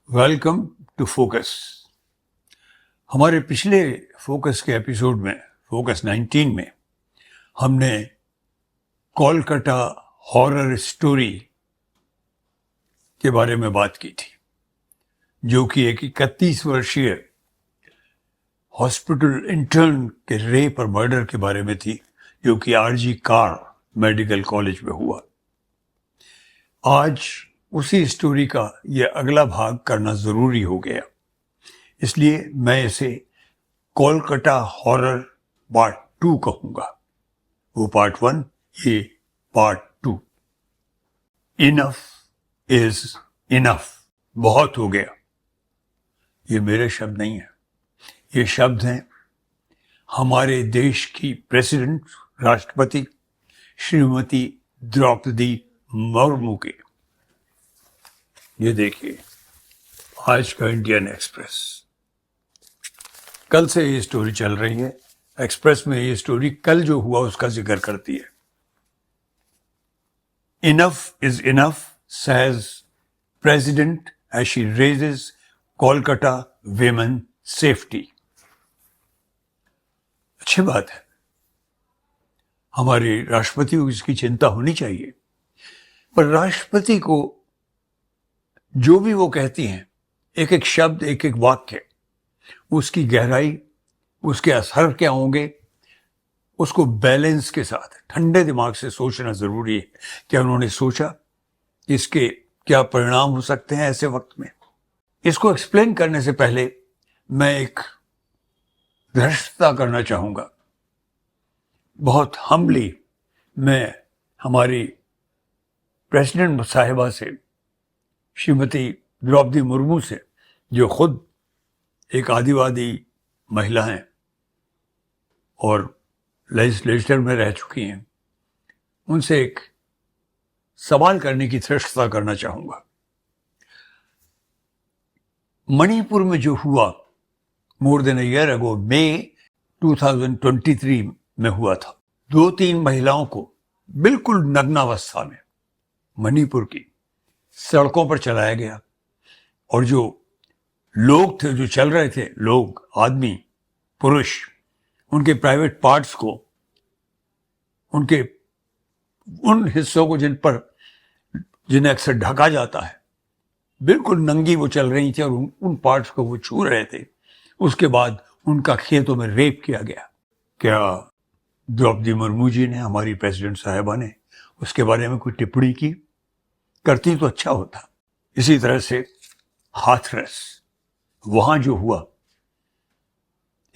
Welcome to focus. हमारे पिछले focus के एपिसोड में, फोकस 19 में, हमने कोलकाता हॉरर स्टोरी के बारे में बात की थी, जो कि एक 31 वर्षीय हॉस्पिटल इंटर्न के रेप और मर्डर के बारे में थी, जो कि आरजी कार मेडिकल कॉलेज में हुआ। आज उसी स्टोरी का यह अगला भाग करना जरूरी हो गया, इसलिए मैं इसे कोलकाता हॉरर पार्ट 2 कहूंगा। वो पार्ट 1, ये पार्ट 2। इनफ इज इनफ, बहुत हो गया। ये मेरे शब्द नहीं है, ये शब्द हैं हमारे देश की प्रेसिडेंट, राष्ट्रपति श्रीमती द्रौपदी मुर्मू के। ये देखिए, आज का इंडियन एक्सप्रेस। कल से ये स्टोरी चल रही है एक्सप्रेस में। ये स्टोरी कल जो हुआ उसका जिक्र करती है। Enough is enough, says president as she raises Kolkata women safety. अच्छी बात है, हमारे राष्ट्रपति को इसकी चिंता होनी चाहिए। पर राष्ट्रपति को जो भी वो कहती हैं, एक एक शब्द, एक एक वाक्य, उसकी गहराई, उसके असर क्या होंगे, उसको बैलेंस के साथ ठंडे दिमाग से सोचना जरूरी है। क्या उन्होंने सोचा इसके क्या परिणाम हो सकते हैं ऐसे वक्त में? इसको एक्सप्लेन करने से पहले मैं एक धृष्टता करना चाहूंगा। बहुत हम्बली मैं हमारी प्रेसिडेंट साहिबा से, श्रीमती द्रौपदी मुर्मू से, जो खुद एक आदिवासी महिला हैं और लेजिस्लेचर में रह चुकी हैं, उनसे एक सवाल करने की धृष्टता करना चाहूंगा। मणिपुर में जो हुआ more than a year ago, मई 2023 में हुआ था। 2-3 महिलाओं को बिल्कुल नग्नावस्था में मणिपुर की सड़कों पर चलाया गया, और जो लोग थे, जो चल रहे थे, लोग, आदमी, पुरुष, उनके प्राइवेट पार्ट्स को, उनके उन हिस्सों को जिन्हें अक्सर ढका जाता है, बिल्कुल नंगी वो चल रही थी और उन पार्ट्स को वो छू रहे थे। उसके बाद उनका खेतों में रेप किया गया। क्या द्रौपदी मुर्मू जी ने, हमारी प्रेसिडेंट साहिबा ने, उसके बारे में कोई टिप्पणी की? करती तो अच्छा होता। इसी तरह से हाथरस, वहां जो हुआ,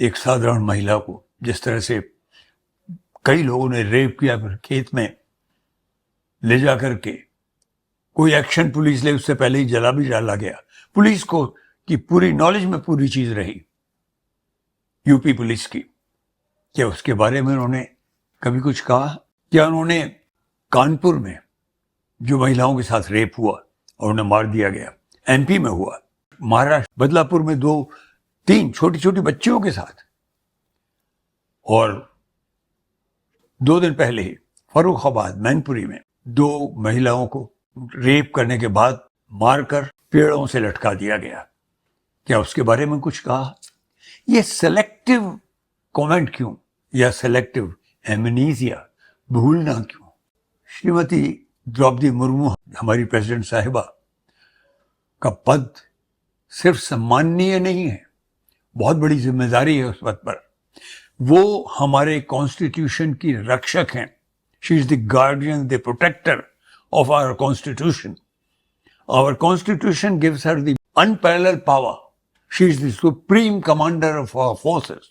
एक साधारण महिला को जिस तरह से कई लोगों ने रेप किया, फिर खेत में ले जा करके कोई एक्शन पुलिस ले, उससे पहले ही जला भी डाला गया। पुलिस को की पूरी नॉलेज में पूरी चीज रही, यूपी पुलिस की। क्या उसके बारे में उन्होंने कभी कुछ कहा? क्या उन्होंने कानपुर में जो महिलाओं के साथ रेप हुआ और उन्हें मार दिया गया, एमपी में हुआ, महाराष्ट्र बदलापुर में 2-3 छोटी छोटी बच्चियों के साथ, और 2 दिन पहले ही फर्रुखाबाद मैनपुरी में 2 महिलाओं को रेप करने के बाद मारकर पेड़ों से लटका दिया गया। क्या उसके बारे में कुछ कहा? यह सेलेक्टिव कमेंट क्यों, या सेलेक्टिव एमनीजिया, भूलना क्यों? श्रीमती द्रौपदी मुर्मू, हमारी प्रेसिडेंट साहिबा, का पद सिर्फ सम्माननीय नहीं है, बहुत बड़ी जिम्मेदारी है उस पद पर। वो हमारे कॉन्स्टिट्यूशन की रक्षक हैं। She is the guardian, the protector of our constitution. Our constitution gives her the unparalleled power. She is the supreme commander of our forces,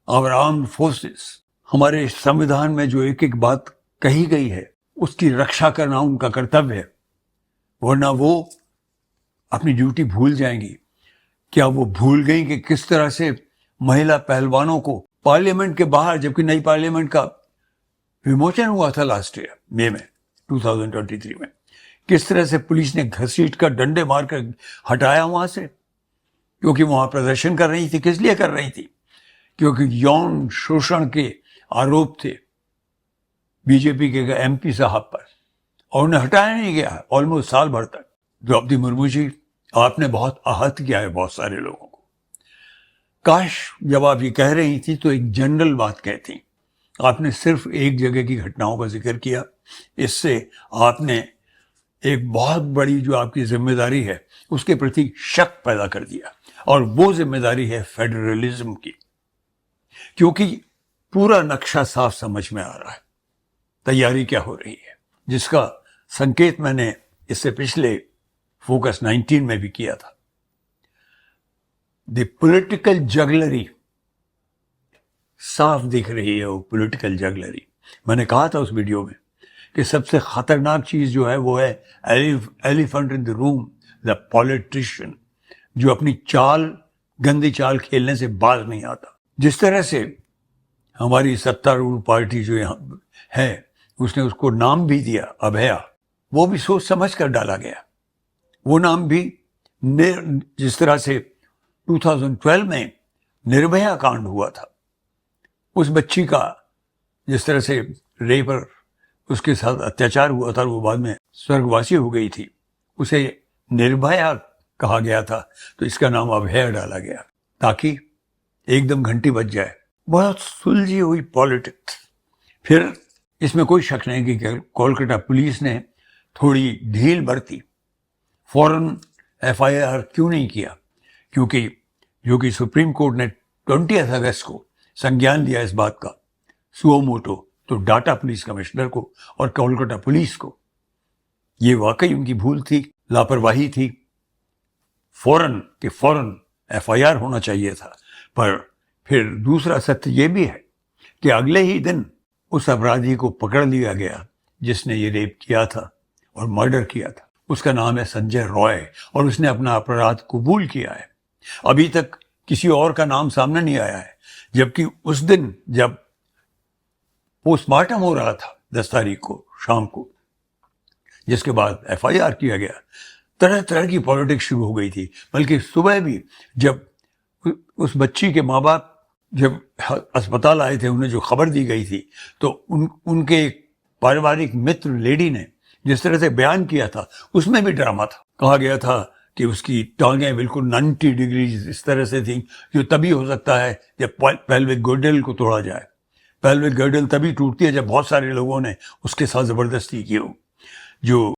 our armed forces. हमारे संविधान में जो एक एक बात कही गई है, उसकी रक्षा करना उनका कर्तव्य है, वरना वो अपनी ड्यूटी भूल जाएंगी। क्या वो भूल गई कि किस तरह से महिला पहलवानों को पार्लियामेंट के बाहर, जबकि नई पार्लियामेंट का विमोचन हुआ था लास्ट ईयर मई में 2023 में, किस तरह से पुलिस ने घसीट कर, डंडे मारकर हटाया वहां से, क्योंकि वहां प्रदर्शन कर रही थी। किस लिए कर रही थी? क्योंकि यौन शोषण के आरोप थे बीजेपी के एमपी साहब पर, और उन्हें हटाया नहीं गया ऑलमोस्ट साल भर तक। द्रौपदी मुर्मू जी आपने बहुत आहत किया है बहुत सारे लोगों को। काश जब आप ये कह रही थी तो एक जनरल बात कहती। आपने सिर्फ एक जगह की घटनाओं का जिक्र किया, इससे आपने एक बहुत बड़ी जो आपकी जिम्मेदारी है उसके प्रति शक पैदा कर दिया, और वो जिम्मेदारी है फेडरलिज्म की, क्योंकि पूरा नक्शा साफ समझ में आ रहा है, तैयारी क्या हो रही है, जिसका संकेत मैंने इससे पिछले फोकस 19 में भी किया था। द पॉलिटिकल जगलरी साफ दिख रही है, वो पॉलिटिकल जगलरी। मैंने कहा था उस वीडियो में कि सबसे खतरनाक चीज जो है वो है elephant in the room, the politician, जो अपनी गंदी चाल खेलने से बाज नहीं आता। जिस तरह से हमारी सत्तारूढ़ पार्टी जो यहाँ है, उसने उसको नाम भी दिया अभया, वो भी सोच समझ कर डाला गया। वो नाम भी जिस तरह से 2012 में निर्भया कांड हुआ था, उस बच्ची का जिस तरह से रेप और उसके साथ अत्याचार हुआ था, वो बाद में स्वर्गवासी हो गई थी, उसे निर्भया कहा गया था, तो इसका नाम अभय डाला गया ताकि एकदम घंटी बज जाए। बहुत सुलझी हुई पॉलिटिक्स। फिर इसमें कोई शक नहीं कि कोलकाता पुलिस ने थोड़ी ढील बरती, फौरन एफआईआर क्यों नहीं किया, क्योंकि सुप्रीम कोर्ट ने 20 अगस्त को संज्ञान लिया इस बात का सुओ मोटो, तो डाटा पुलिस कमिश्नर को और कोलकाता पुलिस को ये वाकई उनकी भूल थी, लापरवाही थी, फौरन एफआईआर होना चाहिए था। पर फिर दूसरा सत्य ये भी है कि अगले ही दिन उस अपराधी को पकड़ लिया गया जिसने ये रेप किया था और मर्डर किया था। उसका नाम है संजय रॉय, और उसने अपना अपराध कबूल किया है। अभी तक किसी और का नाम सामने नहीं आया है, जबकि उस दिन जब पोस्टमार्टम हो रहा था 10 तारीख को शाम को, जिसके बाद एफआईआर किया गया, तरह तरह की पॉलिटिक्स शुरू हो गई थी। बल्कि सुबह भी जब उस बच्ची के माँ बाप जब अस्पताल आए थे, उन्हें जो खबर दी गई थी, तो उनके एक पारिवारिक मित्र लेडी ने जिस तरह से बयान किया था, उसमें भी ड्रामा था। कहा गया था कि उसकी टांगें बिल्कुल 90 डिग्री इस तरह से थी, जो तभी हो सकता है जब पेल्विक गर्डल को तोड़ा जाए। पेल्विक गर्डल तभी टूटती है जब बहुत सारे लोगों ने उसके साथ जबरदस्ती की हो। जो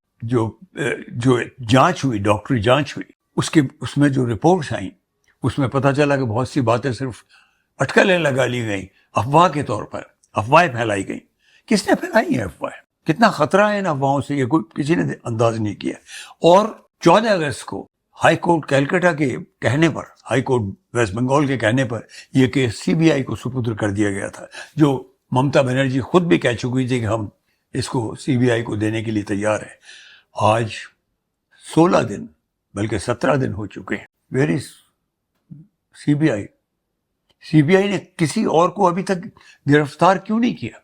जांच हुई, डॉक्टरी जांच हुई, उसमें जो रिपोर्ट्स आई, उसमें पता चला कि बहुत सी बातें सिर्फ अटकलें लगा ली गई, अफवाह के तौर पर अफवाहें फैलाई गई। किसने फैलाई है अफवाहें? कितना खतरा है इन अफवाहों से, ये कोई किसी ने अंदाज नहीं किया। और 14 अगस्त को हाई कोर्ट कैलकाटा के कहने पर, हाई कोर्ट वेस्ट बंगाल के कहने पर, यह केस सीबीआई को सुपुर्द कर दिया गया था, जो ममता बनर्जी खुद भी कह चुकी थी कि हम इसको सीबीआई को देने के लिए तैयार है। आज 16 दिन बल्कि 17 दिन हो चुके हैं। Where is CBI? सीबीआई ने किसी और को अभी तक गिरफ्तार क्यों नहीं किया?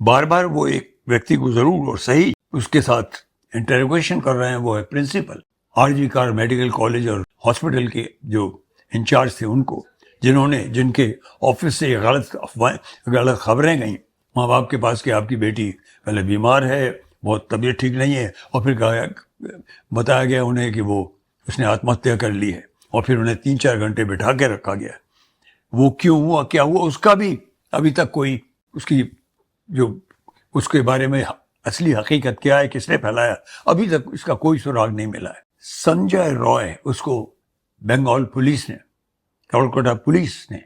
बार बार वो एक व्यक्ति को जरूर और सही उसके साथ इंटरोगेशन कर रहे हैं, वो है principal RG Kar medical college और हॉस्पिटल के जो इंचार्ज थे उनको, जिनके ऑफिस से गलत खबरें गई माँ बाप के पास कि आपकी बेटी पहले बीमार है, बहुत तबीयत ठीक नहीं है, और फिर बताया गया उन्हें कि उसने आत्महत्या कर ली है, और फिर उन्हें 3-4 घंटे बिठा के रखा गया। वो क्यों हुआ, क्या हुआ, उसका भी अभी तक कोई उसके बारे में असली हकीकत क्या है, किसने फैलाया, अभी तक इसका कोई सुराग नहीं मिला है। संजय रॉय, उसको बंगाल पुलिस ने, कोलकाता पुलिस ने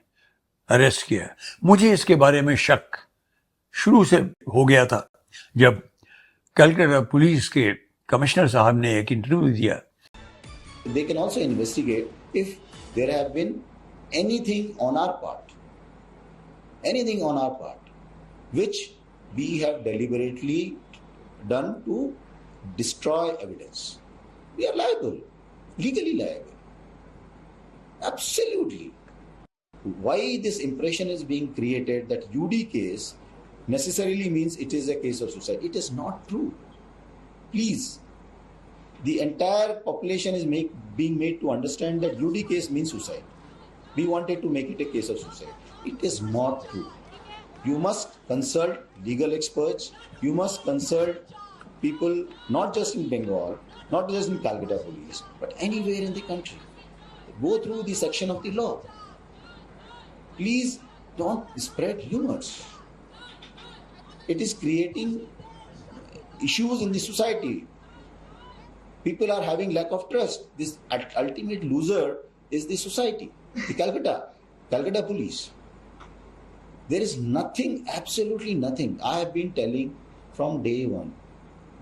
अरेस्ट किया। मुझे इसके बारे में शक शुरू से हो गया था जब कलकत्ता पुलिस के कमिश्नर साहब ने एक इंटरव्यू दिया। They can also investigate if there have been anything on our part, which we have deliberately done to destroy evidence. We are liable, legally liable. Absolutely. Why this impression is being created that UD case necessarily means it is a case of suicide? It is not true. Please. The entire population is being made to understand that UD case means suicide. We wanted to make it a case of suicide. It is not true. You must consult legal experts. You must consult people not just in Bengal, not just in Calcutta police, but anywhere in the country. Go through the section of the law. Please don't spread rumors. It is creating issues in the society. People are having lack of trust. This ultimate loser is the society, the Calcutta police. There is nothing, absolutely nothing. I have been telling from day one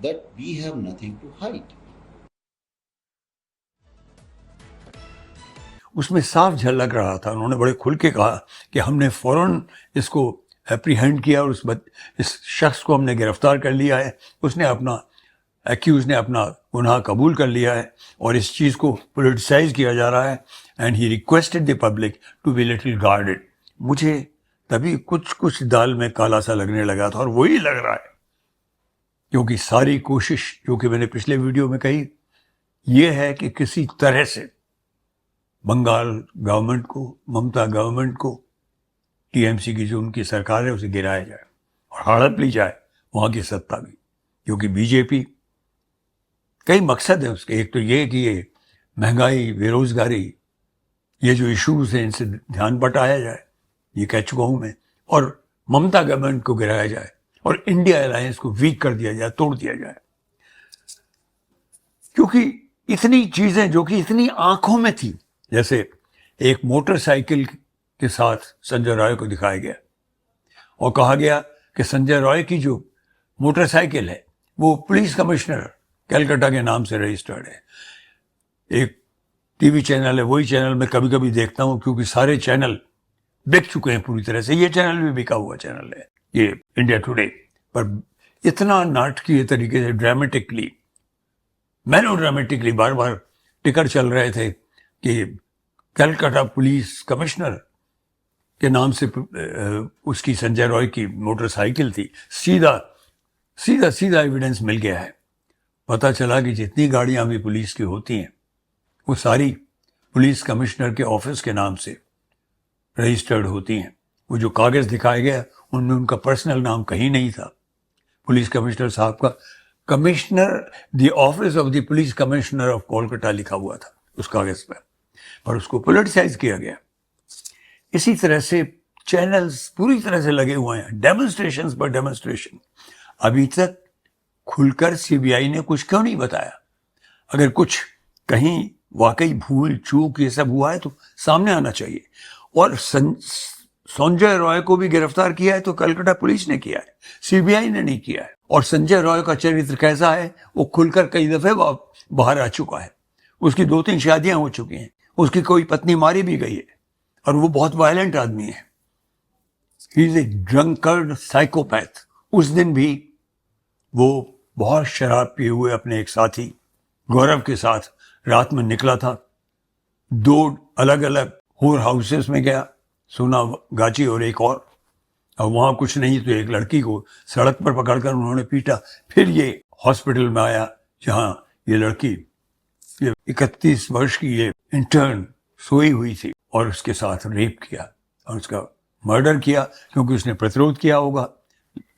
that we have nothing to hide. उसमें साफ झलक रहा था, उन्होंने बड़े खुल के कहा कि हमने फौरन इसको एप्रीहेंड किया और इस शख्स को हमने गिरफ्तार कर लिया है, उसने अपना एक्यूज ने अपना गुनाह कबूल कर लिया है और इस चीज़ को पोलिटिसाइज किया जा रहा है and he requested the public to be little guarded. मुझे तभी कुछ दाल में काला सा लगने लगा था और वही लग रहा है, क्योंकि सारी कोशिश जो कि मैंने पिछले वीडियो में कही ये है कि किसी तरह से बंगाल गवर्नमेंट को, ममता गवर्नमेंट को, टीएमसी की जो उनकी सरकार है उसे गिराया जाए और हड़प ली जाए वहाँ की सत्ता भी, क्योंकि बीजेपी कई मकसद है उसके। एक तो ये कि ये महंगाई, बेरोजगारी, ये जो इश्यूज हैं इनसे ध्यान बटाया जाए, ये कह चुका हूँ मैं, और ममता गवर्नमेंट को गिराया जाए और इंडिया अलायंस को वीक कर दिया जाए, तोड़ दिया जाए। क्योंकि इतनी चीजें जो कि इतनी आंखों में थी, जैसे एक मोटरसाइकिल के साथ संजय रॉय को दिखाया गया और कहा गया कि संजय रॉय की जो मोटरसाइकिल है वो पुलिस कमिश्नर कलकत्ता के नाम से रजिस्टर्ड है। एक टीवी चैनल है, वही चैनल मैं कभी कभी देखता हूँ क्योंकि सारे चैनल बिक चुके हैं पूरी तरह से। ये चैनल भी बिका हुआ चैनल है, ये इंडिया टुडे। पर इतना नाटकीय तरीके से ड्रामेटिकली, मेलोड्रामेटिकली बार बार टिकर चल रहे थे कि कलकत्ता पुलिस कमिश्नर के नाम से उसकी संजय रॉय की मोटरसाइकिल थी। सीधा एविडेंस मिल गया है। पता चला कि जितनी गाड़ियां भी पुलिस की होती हैं वो सारी पुलिस कमिश्नर के ऑफिस के नाम से रजिस्टर्ड होती हैं। वो जो कागज दिखाया गया उनमें उनका पर्सनल नाम कहीं नहीं था। पुलिस कमिश्नर साहब का commissioner, the office of the police commissioner of Kolkata लिखा हुआ था उस कागज पर, और उसको पोलिटिसाइज किया गया। इसी तरह से चैनल्स पूरी तरह से लगे हुए हैं, डेमोन्स्ट्रेशंस पर डेमोन्स्ट्रेशन। अभी तक खुलकर सीबीआई ने कुछ क्यों नहीं बताया? अगर कुछ कहीं वाकई भूल चूक ये सब हुआ है तो सामने आना चाहिए। और संजय रॉय को भी गिरफ्तार किया है तो कलकत्ता पुलिस ने किया है, सीबीआई ने नहीं किया है। और संजय रॉय का चरित्र कैसा है वो खुलकर कई दफे बाहर आ चुका है। उसकी 2-3 शादियां हो चुकी हैं, उसकी कोई पत्नी मारी भी गई है और वो बहुत वायलेंट आदमी है। He is a drunkard psychopath. उस दिन भी वो बहुत शराब पिए हुए अपने एक साथी गौरव के साथ रात में निकला था। 2 अलग अलग होर हाउसेस में गया, सोना गाची और एक और वहाँ कुछ नहीं तो एक लड़की को सड़क पर पकड़कर उन्होंने पीटा। फिर ये हॉस्पिटल में आया जहाँ ये लड़की, ये 31 वर्ष की ये इंटर्न सोई हुई थी और उसके साथ रेप किया और उसका मर्डर किया, क्योंकि उसने प्रतिरोध किया होगा,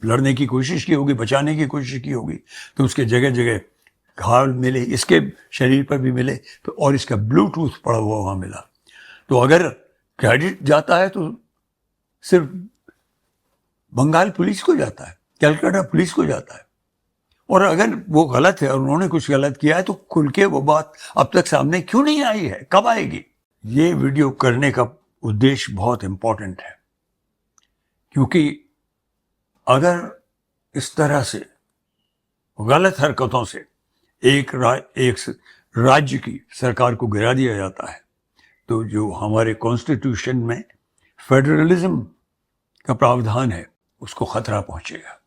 लड़ने की कोशिश की होगी, बचाने की कोशिश की होगी। तो उसके जगह जगह घाव मिले, इसके शरीर पर भी मिले, तो और इसका ब्लूटूथ पड़ा हुआ वहाँ मिला। तो अगर क्रेडिट जाता है तो सिर्फ बंगाल पुलिस को जाता है, कलकत्ता पुलिस को जाता है। और अगर वो गलत है और उन्होंने कुछ गलत किया है तो खुल के वो बात अब तक सामने क्यों नहीं आई है, कब आएगी? ये वीडियो करने का उद्देश्य बहुत इंपॉर्टेंट है, क्योंकि अगर इस तरह से गलत हरकतों से एक राज्य की सरकार को गिरा दिया जाता है तो जो हमारे कॉन्स्टिट्यूशन में फेडरलिज्म का प्रावधान है उसको खतरा पहुंचेगा।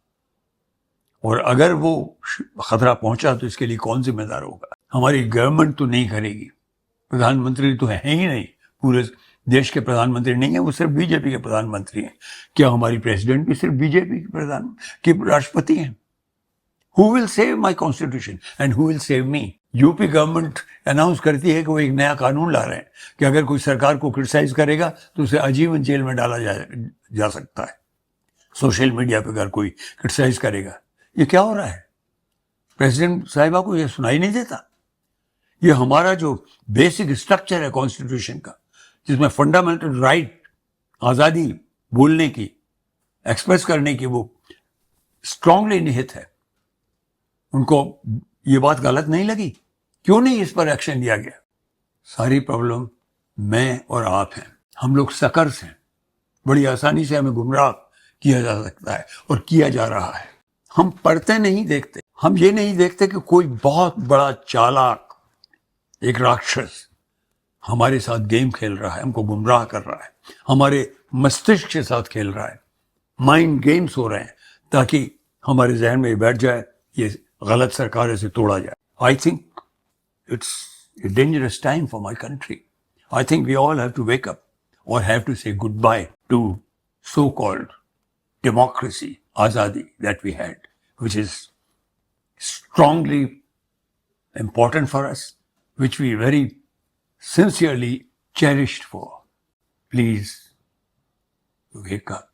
और अगर वो खतरा पहुंचा तो इसके लिए कौन जिम्मेदार होगा? हमारी गवर्नमेंट तो नहीं करेगी, प्रधानमंत्री तो है ही नहीं, पूरे देश के प्रधानमंत्री नहीं है, वो सिर्फ बीजेपी के प्रधानमंत्री हैं। क्या हमारी प्रेसिडेंट भी सिर्फ बीजेपी के राष्ट्रपति हैं? Who will save my constitution and who will save me? UP government announce करती है कि वो एक नया कानून ला रहे हैं कि अगर कोई सरकार को क्रिटिसाइज करेगा तो उसे आजीवन जेल में डाला जा सकता है। सोशल मीडिया पे अगर कोई क्रिटिसाइज करेगा, ये क्या हो रहा है? प्रेसिडेंट साहिबा को यह सुनाई नहीं देता? ये हमारा जो बेसिक स्ट्रक्चर है कॉन्स्टिट्यूशन का, जिसमें फंडामेंटल राइट, आज़ादी बोलने की, एक्सप्रेस करने की, वो स्ट्रांगली निहित है, उनको ये बात गलत नहीं लगी? क्यों नहीं इस पर एक्शन लिया गया? सारी प्रॉब्लम मैं और आप हैं, हम लोग सकर्स हैं। बड़ी आसानी से हमें गुमराह किया जा सकता है और किया जा रहा है। हम पढ़ते नहीं देखते, हम ये नहीं देखते कि कोई बहुत बड़ा चालाक एक राक्षस हमारे साथ गेम खेल रहा है, हमको गुमराह कर रहा है, हमारे मस्तिष्क के साथ खेल रहा है, माइंड गेम्स हो रहे हैं, ताकि हमारे जहन में बैठ जाए ये गलत सरकार इसे तोड़ा जाए। I think it's a dangerous time for my country. I think we all have to wake up or have to say goodbye to so-called democracy, azadi that we had, which is strongly important for us, which we very sincerely cherished for. Please wake up.